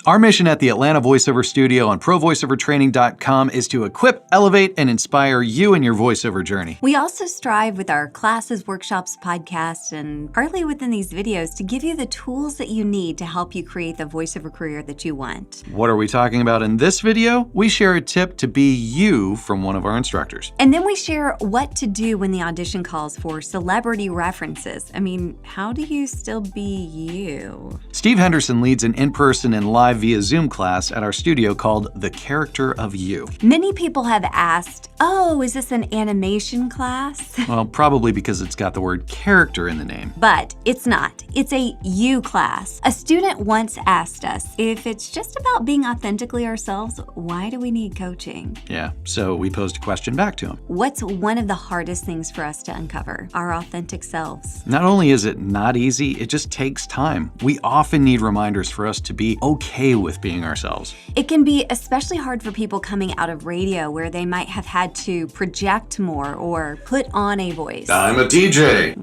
Our mission at the Atlanta Voiceover Studio on ProVoiceOverTraining.com is to equip, elevate, and inspire you in your voiceover journey. We also strive with our classes, workshops, podcasts, and partly within these videos to give you the tools that you need to help you create the voiceover career that you want. What are we talking about in this video? We share a tip to be you from one of our instructors. And then we share what to do when the audition calls for celebrity references. I mean, how do you still be you? Steve Henderson leads an in-person and live via Zoom class at our studio called The Character of You. Many people have asked, oh, is this an animation class? Well, probably because it's got the word character in the name. But it's not. It's a you class. A student once asked us, if it's just about being authentically ourselves, why do we need coaching? Yeah, so we posed a question back to him. What's one of the hardest things for us to uncover? Our authentic selves. Not only is it not easy, it just takes time. We often need reminders for us to be okay with being ourselves. It can be especially hard for people coming out of radio where they might have had to project more or put on a voice. I'm a DJ.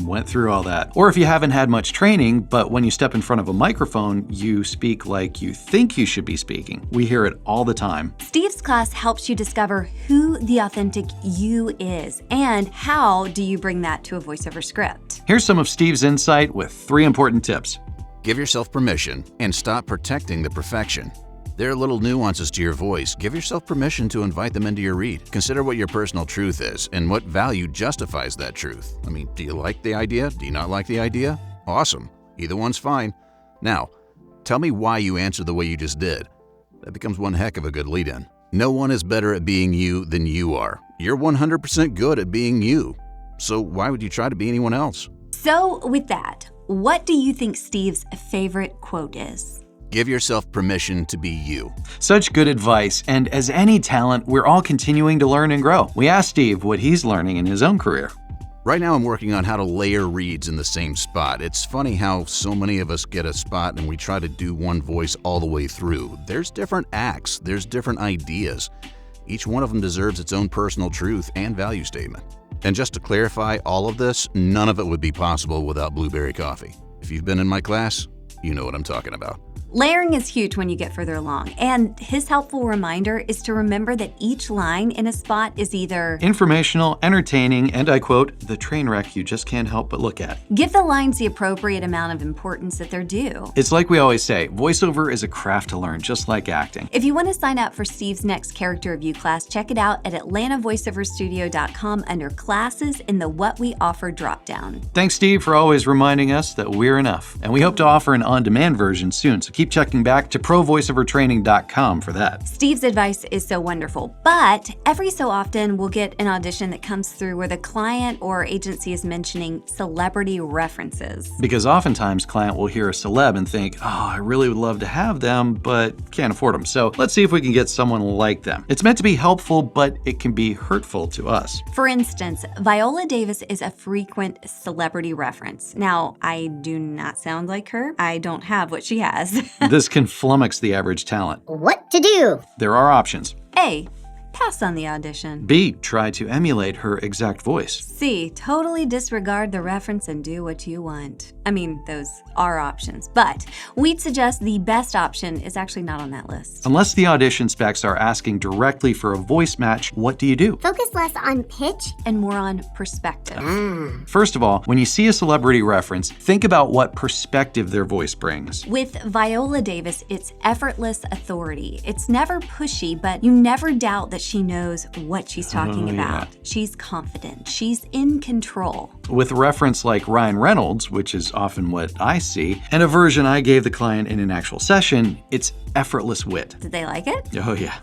Went through all that. Or if you haven't had much training, but when you step in front of a microphone, you speak like you think you should be speaking. We hear it all the time. Steve's class helps you discover who the authentic you is and how do you bring that to a voiceover script. Here's some of Steve's insight with 3 important tips. Give yourself permission and stop protecting the perfection. There are little nuances to your voice. Give yourself permission to invite them into your read. Consider what your personal truth is and what value justifies that truth. I mean, do you like the idea? Do you not like the idea? Awesome. Either one's fine. Now, tell me why you answered the way you just did. That becomes one heck of a good lead-in. No one is better at being you than you are. You're 100% good at being you. So why would you try to be anyone else? So with that, what do you think Steve's favorite quote is? Give yourself permission to be you. Such good advice, and as any talent, we're all continuing to learn and grow. We asked Steve what he's learning in his own career. Right now I'm working on how to layer reads in the same spot. It's funny how so many of us get a spot and we try to do one voice all the way through. There's different acts, there's different ideas. Each one of them deserves its own personal truth and value statement. And just to clarify all of this, none of it would be possible without blueberry coffee. If you've been in my class, you know what I'm talking about. Layering is huge when you get further along, and his helpful reminder is to remember that each line in a spot is either informational, entertaining, and I quote, the train wreck you just can't help but look at. Give the lines the appropriate amount of importance that they're due. It's like we always say, voiceover is a craft to learn, just like acting. If you want to sign up for Steve's next Character of You class, check it out at atlantavoiceoverstudio.com under classes in the What We Offer dropdown. Thanks, Steve, for always reminding us that we're enough. And we hope to offer an on-demand version soon, so keep checking back to ProVoiceOverTraining.com for that. Steve's advice is so wonderful, but every so often we'll get an audition that comes through where the client or agency is mentioning celebrity references. Because oftentimes client will hear a celeb and think, oh, I really would love to have them, but can't afford them. So let's see if we can get someone like them. It's meant to be helpful, but it can be hurtful to us. For instance, Viola Davis is a frequent celebrity reference. Now, I do not sound like her. I don't have what she has. This can flummox the average talent. What to do? There are options. A, pass on the audition. B, try to emulate her exact voice. C, totally disregard the reference and do what you want. I mean, those are options, but we'd suggest the best option is actually not on that list. Unless the audition specs are asking directly for a voice match, what do you do? Focus less on pitch and more on perspective. First of all, when you see a celebrity reference, think about what perspective their voice brings. With Viola Davis, it's effortless authority. It's never pushy, but you never doubt that she knows what she's talking about. Yeah. She's confident. She's in control. With a reference like Ryan Reynolds, which is often what I see, and a version I gave the client in an actual session, it's effortless wit. Did they like it? Oh yeah.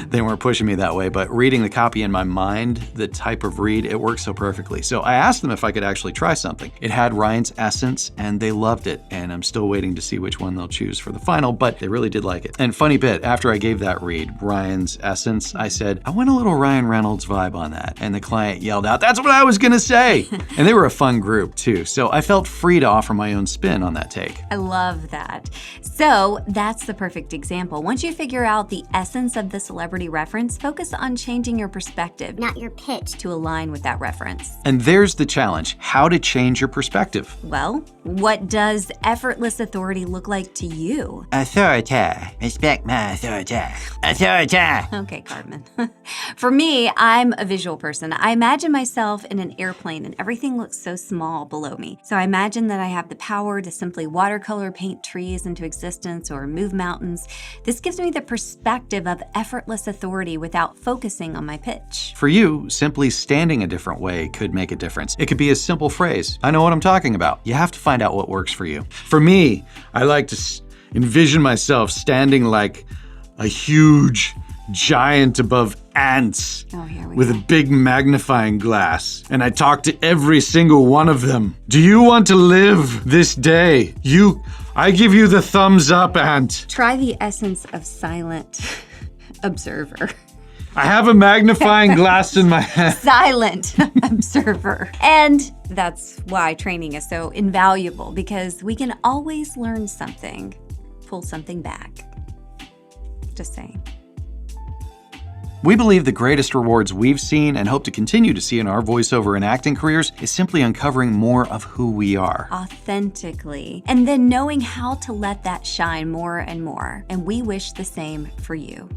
They weren't pushing me that way, but reading the copy in my mind, the type of read, it worked so perfectly. So I asked them if I could actually try something. It had Ryan's essence and they loved it, and I'm still waiting to see which one they'll choose for the final, but they really did like it. And funny bit, after I gave that read, Ryan's essence, I said, I want a little Ryan Reynolds vibe on that. And the client yelled out, that's what I was gonna say. And they were a fun group too. So I felt free free to offer my own spin on that take. I love that. So that's the perfect example. Once you figure out the essence of the celebrity reference, focus on changing your perspective, not your pitch. to align with that reference. And there's the challenge, how to change your perspective. Well, what does effortless authority look like to you? Authority. Respect my authority. Authority. Okay, Cartman. For me, I'm a visual person. I imagine myself in an airplane and everything looks so small below me. So I imagine that I have the power to simply watercolor paint trees into existence or move mountains. This gives me the perspective of effortless authority without focusing on my pitch. For you, simply standing a different way could make a difference. It could be a simple phrase. I know what I'm talking about. You have to find out what works for you. For me, I like to envision myself standing like a huge giant above ants with a big magnifying glass. And I talk to every single one of them. Do you want to live this day? I give you the thumbs up, ant. Try the essence of silent observer. I have a magnifying glass in my hand. Silent observer. And that's why training is so invaluable, because we can always learn something, pull something back. Just saying. We believe the greatest rewards we've seen and hope to continue to see in our voiceover and acting careers is simply uncovering more of who we are. Authentically. And then knowing how to let that shine more and more. And we wish the same for you.